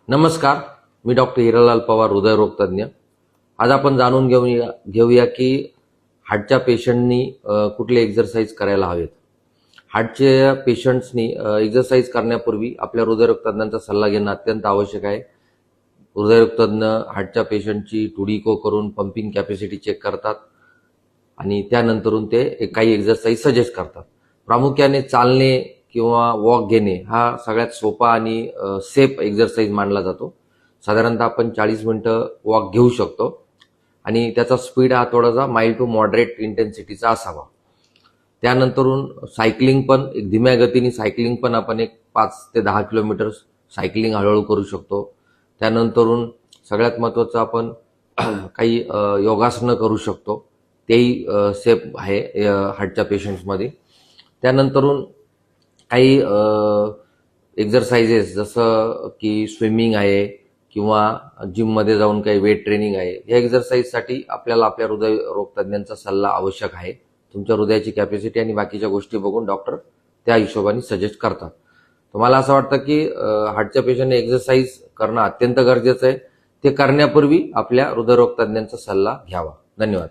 नमस्कार, मी डॉक्टर हिरालाल पवार, हृदयरोग तज्ञ. आज आपण जाणून घेऊया की हार्टच्या पेशंटनी कुठले एक्सरसाइज करायला हवेत. हार्टच्या पेशंट्सनी एक्सरसाइज करण्यापूर्वी आपल्या हृदयरोग तज्ञांचा सल्ला घेणं अत्यंत आवश्यक आहे. हृदयरोग तज्ञ हार्टच्या पेशंटची टुडिको करून पंपिंग कॅपॅसिटी चेक करतात आणि त्यानंतरून ते काही एक्सरसाइज सजेस्ट करतात. प्रामुख्याने चालणे किंवा वॉक घेणे हा सगळ्यात सोपा आणि सेफ एक्सरसाइज मानला जातो. साधारणतः आपण 40 मिनिटं वॉक घेऊ शकतो आणि त्याचा स्पीड हा थोडासा माइल्ड टू मॉडरेट इंटेन्सिटीचा असावा. त्यानंतरून सायकलिंग पण एक धीम्या गतीने सायकलिंग पण आपण एक 5 ते 10 किलोमीटर सायकलिंग हळूहळू करू शकतो. त्यानंतरून सगळ्यात महत्त्वाचं आपण काही योगासनं करू शकतो, तेही सेफ आहे हार्टच्या पेशंट्समध्ये. त्यानंतरून काही एक्सरसाइजेस जसं की स्विमिंग आहे किंवा जिममध्ये जाऊन काही वेट ट्रेनिंग आहे, या एक्सरसाइजसाठी आपल्याला आपल्या हृदयरोग तज्ञांचा सल्ला आवश्यक आहे. तुमच्या हृदयाची कॅपॅसिटी आणि बाकीच्या गोष्टी बघून डॉक्टर त्या हिशोबाने सजेस्ट करतात. तर मला असं वाटतं की हार्टच्या पेशंटने एक्सरसाइज करणं अत्यंत गरजेचं आहे. ते करण्यापूर्वी आपल्या हृदयरोग तज्ञांचा सल्ला घ्यावा. धन्यवाद.